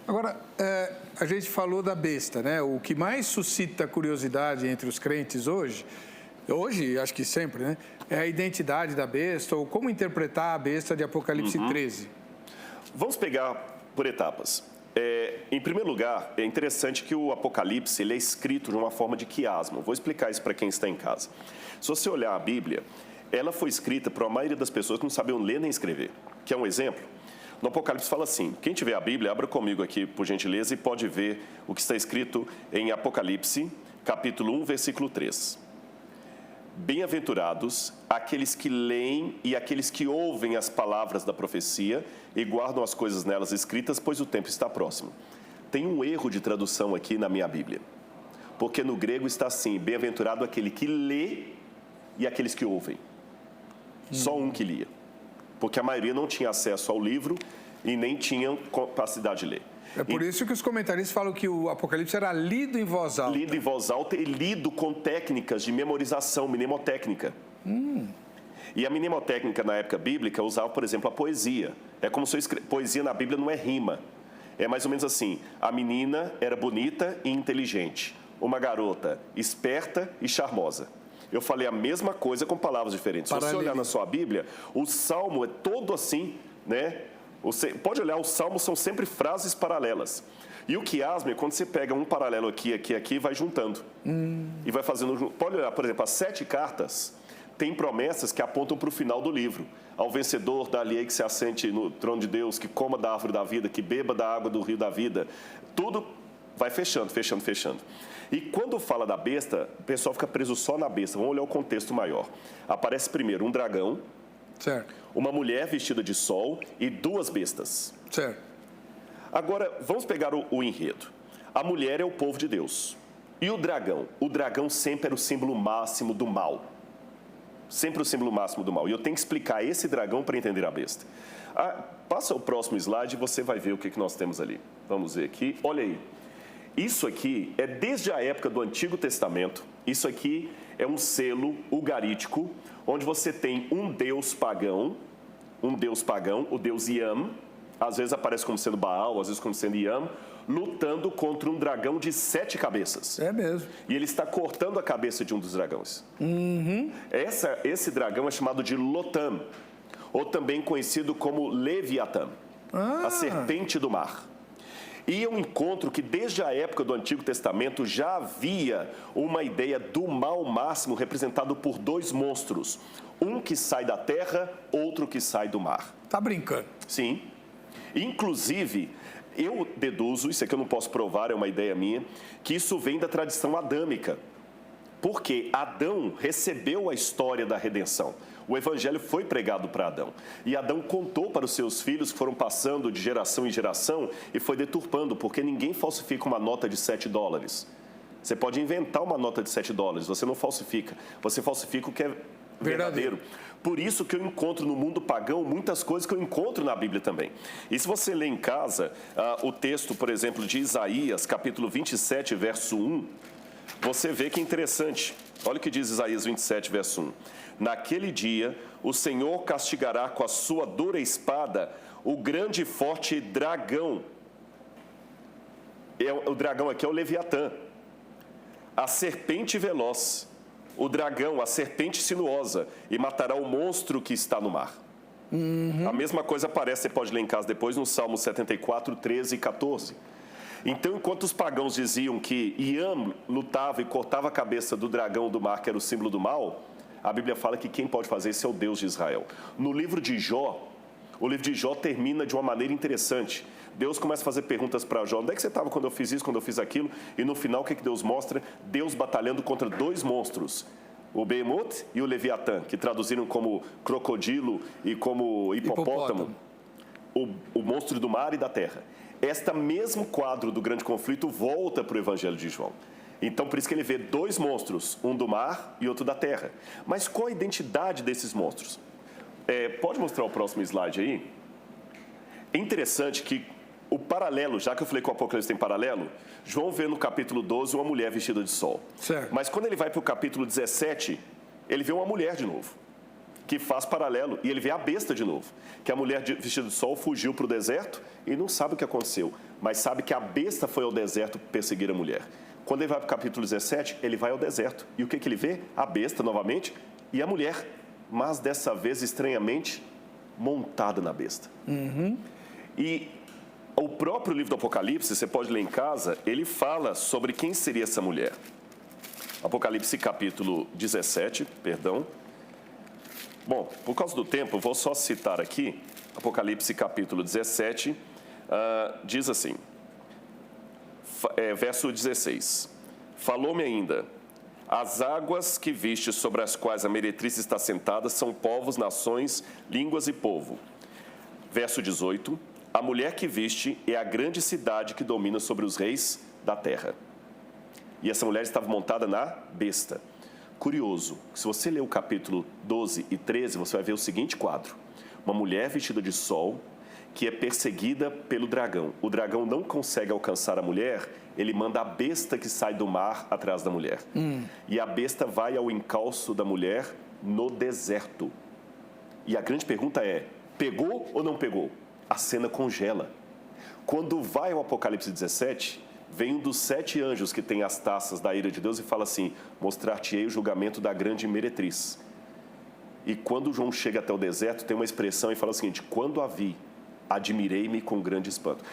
Agora, a gente falou da besta, né? O que mais suscita curiosidade entre os crentes hoje, acho que sempre, né? É a identidade da besta ou como interpretar a besta de Apocalipse 13. Vamos pegar por etapas. Em primeiro lugar, é interessante que o Apocalipse ele é escrito de uma forma de quiasmo. Vou explicar isso para quem está em casa. Se você olhar a Bíblia, ela foi escrita para a maioria das pessoas que não sabiam ler nem escrever. Quer um exemplo? No Apocalipse fala assim, quem tiver a Bíblia, abra comigo aqui, por gentileza, e pode ver o que está escrito em Apocalipse, capítulo 1, versículo 3. Bem-aventurados aqueles que leem e aqueles que ouvem as palavras da profecia e guardam as coisas nelas escritas, pois o tempo está próximo. Tem um erro de tradução aqui na minha Bíblia, porque no grego está assim, bem-aventurado aquele que lê e aqueles que ouvem. Só um que lia, porque a maioria não tinha acesso ao livro e nem tinham capacidade de ler. É por isso que os comentaristas falam que o Apocalipse era lido em voz alta. Lido em voz alta e lido com técnicas de memorização, mnemotécnica. E a mnemotécnica na época bíblica usava, por exemplo, a poesia. É como se poesia na Bíblia não é rima. É mais ou menos assim, a menina era bonita e inteligente. Uma garota esperta e charmosa. Eu falei a mesma coisa com palavras diferentes. Se você olhar na sua Bíblia, o Salmo é todo assim, né? Você pode olhar, os salmos são sempre frases paralelas. E o quiasmo é quando você pega um paralelo aqui, aqui, aqui e vai juntando. E vai fazendo... Pode olhar, por exemplo, as 7 cartas têm promessas que apontam para o final do livro. Ao vencedor, dá-lhe que se assente no trono de Deus, que coma da árvore da vida, que beba da água do rio da vida. Tudo vai fechando, fechando, fechando. E quando fala da besta, o pessoal fica preso só na besta. Vamos olhar o contexto maior. Aparece primeiro um dragão, certo, uma mulher vestida de sol e 2 bestas. certo. Agora, vamos pegar o enredo. A mulher é o povo de Deus. E o dragão sempre era o símbolo máximo do mal. Sempre o símbolo máximo do mal. E eu tenho que explicar esse dragão para entender a besta. Passa o próximo slide e você vai ver o que nós temos ali. Vamos ver aqui. Olha aí. Isso aqui é desde a época do Antigo Testamento. Isso aqui é um selo ugarítico, onde você tem um deus pagão, o deus Yam, às vezes aparece como sendo Baal, às vezes como sendo Yam, lutando contra um dragão de 7 cabeças. É mesmo. E ele está cortando a cabeça de um dos dragões. Esse dragão é chamado de Lotam, ou também conhecido como Leviatã, a serpente do mar. E é um encontro que desde a época do Antigo Testamento já havia uma ideia do mal máximo representado por 2 monstros. Um que sai da terra, outro que sai do mar. Tá brincando? Sim. Inclusive, eu deduzo, isso aqui eu não posso provar, é uma ideia minha, que isso vem da tradição adâmica. Porque Adão recebeu a história da redenção. O evangelho foi pregado para Adão. E Adão contou para os seus filhos que foram passando de geração em geração e foi deturpando, porque ninguém falsifica uma nota de $7. Você pode inventar uma nota de $7, você não falsifica. Você falsifica o que é verdadeiro. Por isso que eu encontro no mundo pagão muitas coisas que eu encontro na Bíblia também. E se você ler em casa o texto, por exemplo, de Isaías, capítulo 27, verso 1, você vê que é interessante. Olha o que diz Isaías 27, verso 1. Naquele dia, o Senhor castigará com a sua dura espada o grande e forte dragão. O dragão aqui é o Leviatã. A serpente veloz. O dragão, a serpente sinuosa. E matará o monstro que está no mar. A mesma coisa aparece, você pode ler em casa depois, no Salmo 74, 13 e 14. Então, enquanto os pagãos diziam que Iam lutava e cortava a cabeça do dragão do mar, que era o símbolo do mal, a Bíblia fala que quem pode fazer isso é o Deus de Israel. No livro de Jó, o livro de Jó termina de uma maneira interessante. Deus começa a fazer perguntas para Jó. Onde é que você estava quando eu fiz isso, quando eu fiz aquilo? E no final, o que Deus mostra? Deus batalhando contra 2 monstros. O Behemoth e o Leviatã, que traduziram como crocodilo e como hipopótamo. O monstro do mar e da terra. Este mesmo quadro do grande conflito volta para o Evangelho de João. Então, por isso que ele vê 2 monstros, um do mar e outro da terra. Mas qual a identidade desses monstros? Pode mostrar o próximo slide aí? É interessante que o paralelo, já que eu falei que o Apocalipse tem paralelo, João vê no capítulo 12 uma mulher vestida de sol. Certo. Mas quando ele vai para o capítulo 17, ele vê uma mulher de novo, que faz paralelo, e ele vê a besta de novo, que a mulher vestida de sol fugiu para o deserto e não sabe o que aconteceu. mas sabe que a besta foi ao deserto perseguir a mulher. Quando ele vai para o capítulo 17, ele vai ao deserto. E o que ele vê? A besta novamente e a mulher, mas dessa vez, estranhamente, montada na besta. E o próprio livro do Apocalipse, você pode ler em casa, ele fala sobre quem seria essa mulher. Apocalipse capítulo 17, perdão. Bom, por causa do tempo, eu vou só citar aqui, Apocalipse capítulo 17, diz assim, verso 16. Falou-me ainda, as águas que viste sobre as quais a meretriz está sentada são povos, nações, línguas e povo. Verso 18, a mulher que viste é a grande cidade que domina sobre os reis da terra. E essa mulher estava montada na besta. Curioso, se você ler o capítulo 12 e 13, você vai ver o seguinte quadro. Uma mulher vestida de sol que é perseguida pelo dragão. O dragão não consegue alcançar a mulher, ele manda a besta que sai do mar atrás da mulher. E a besta vai ao encalço da mulher no deserto. E a grande pergunta é, pegou ou não pegou? A cena congela. Quando vai ao Apocalipse 17... vem um dos 7 anjos que tem as taças da ira de Deus e fala assim, mostrar-te-ei o julgamento da grande meretriz. E quando João chega até o deserto, tem uma expressão e fala o seguinte, quando a vi, admirei-me com grande espanto.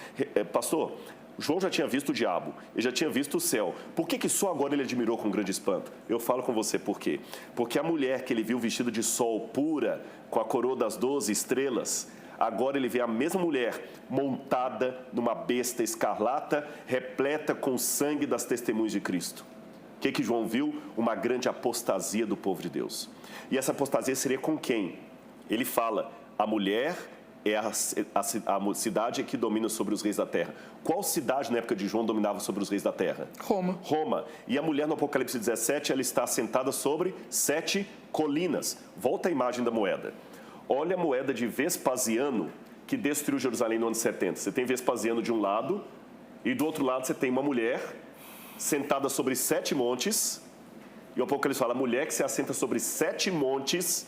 Pastor, João já tinha visto o diabo, ele já tinha visto o céu. Por que só agora ele admirou com grande espanto? Eu falo com você por quê. Porque a mulher que ele viu vestida de sol pura, com a coroa das 12 estrelas, agora ele vê a mesma mulher montada numa besta escarlata, repleta com o sangue das testemunhas de Cristo. O que João viu? Uma grande apostasia do povo de Deus. E essa apostasia seria com quem? Ele fala, a mulher é a cidade que domina sobre os reis da terra. Qual cidade na época de João dominava sobre os reis da terra? Roma. Roma. E a mulher no Apocalipse 17, ela está sentada sobre 7 colinas. Volta a imagem da moeda. Olha a moeda de Vespasiano, que destruiu Jerusalém no ano 70. Você tem Vespasiano de um lado, e do outro lado você tem uma mulher sentada sobre 7 montes. E o Apocalipse fala, a mulher que se assenta sobre 7 montes...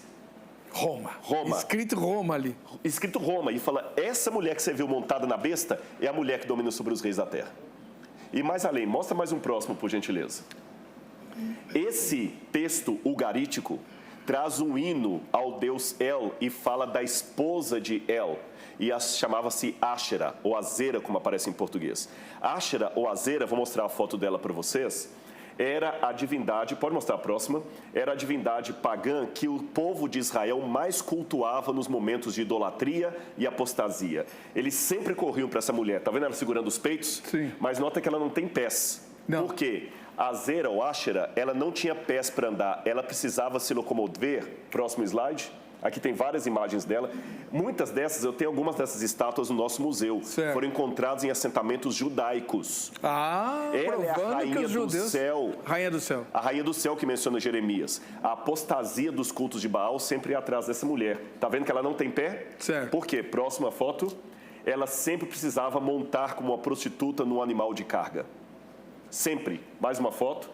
Roma. Roma. Escrito Roma ali. Escrito Roma. E fala, essa mulher que você viu montada na besta é a mulher que domina sobre os reis da terra. E mais além, mostra mais um próximo, por gentileza. Esse texto ugarítico traz um hino ao deus El e fala da esposa de El. E chamava-se Áshera, ou Azera, como aparece em português. Áshera, ou Azera, vou mostrar a foto dela para vocês, era a divindade, pode mostrar a próxima, era a divindade pagã que o povo de Israel mais cultuava nos momentos de idolatria e apostasia. Eles sempre corriam para essa mulher. Está vendo ela segurando os peitos? Sim. Mas nota que ela não tem pés. Não. Por quê? A Azera ou Áshera, ela não tinha pés para andar, ela precisava se locomover. Próximo slide. Aqui tem várias imagens dela. Muitas dessas, eu tenho algumas dessas estátuas no nosso museu. Certo. Foram encontradas em assentamentos judaicos. Ela é a rainha que os judeus... do céu. Rainha do céu. A rainha do céu que menciona Jeremias. A apostasia dos cultos de Baal sempre é atrás dessa mulher. Tá vendo que ela não tem pé? Certo. Por quê? Próxima foto. Ela sempre precisava montar como uma prostituta num animal de carga. Sempre. Mais uma foto.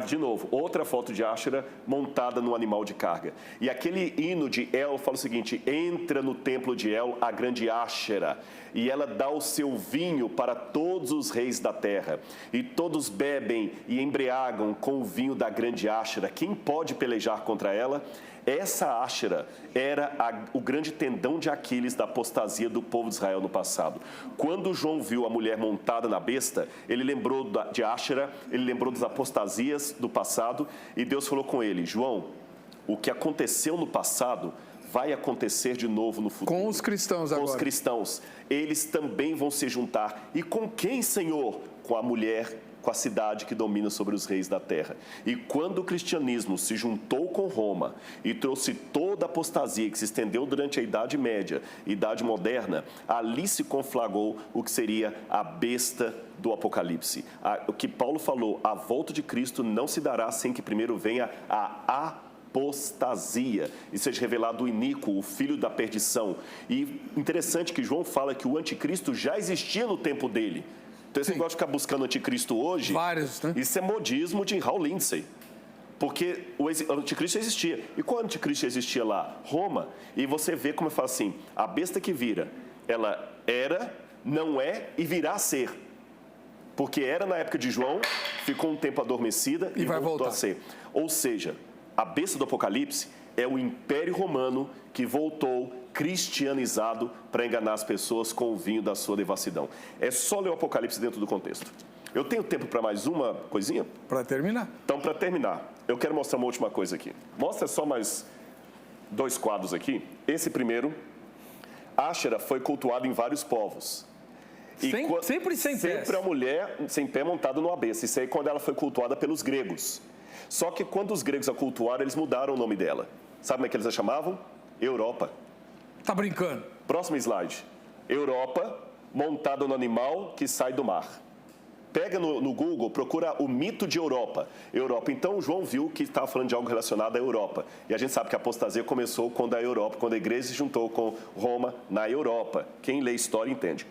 De novo, outra foto de Áshera montada no animal de carga. E aquele hino de El fala o seguinte, entra no templo de El a grande Áshera, e ela dá o seu vinho para todos os reis da terra. E todos bebem e embriagam com o vinho da grande Áshera. Quem pode pelejar contra ela? Essa Áshera era o grande tendão de Aquiles da apostasia do povo de Israel no passado. Quando João viu a mulher montada na besta, ele lembrou de Áshera, ele lembrou das apostasias do passado, e Deus falou com ele, João, o que aconteceu no passado vai acontecer de novo no futuro. Com os cristãos agora. Com os cristãos. Eles também vão se juntar. E com quem, Senhor? Com a mulher, com a cidade que domina sobre os reis da terra. E quando o cristianismo se juntou com Roma e trouxe toda a apostasia que se estendeu durante a Idade Média, Idade Moderna, ali se conflagrou o que seria a besta do Apocalipse. O que Paulo falou, a volta de Cristo não se dará sem que primeiro venha a apostasia e seja revelado o iníquo, o filho da perdição. E interessante que João fala que o anticristo já existia no tempo dele. Então, esse negócio de ficar buscando anticristo hoje, vários, né? Isso é modismo de Hal Lindsey. Porque o anticristo existia. E qual anticristo existia lá? Roma. E você vê como eu falo assim, a besta que vira, ela era não é e virá a ser. Porque era na época de João, ficou um tempo adormecida e vai voltou voltar a ser. Ou seja, a besta do Apocalipse é o Império Romano que voltou cristianizado para enganar as pessoas com o vinho da sua devassidão. É só ler o Apocalipse dentro do contexto. Eu tenho tempo para mais uma coisinha? Para terminar. Então, para terminar, eu quero mostrar uma última coisa aqui. Mostra só mais 2 quadros aqui. Esse primeiro, Áshera foi cultuado em vários povos. Sempre sem pés. Sempre a mulher sem pé montada numa besta. Isso aí quando ela foi cultuada pelos gregos. Só que quando os gregos a cultuaram, eles mudaram o nome dela. Sabe como é que eles a chamavam? Europa. Tá brincando? Próximo slide. Europa, montada no animal que sai do mar. Pega no Google, procura o mito de Europa. Então, João viu que estava falando de algo relacionado à Europa. E a gente sabe que a apostasia começou quando a igreja se juntou com Roma na Europa. Quem lê história entende.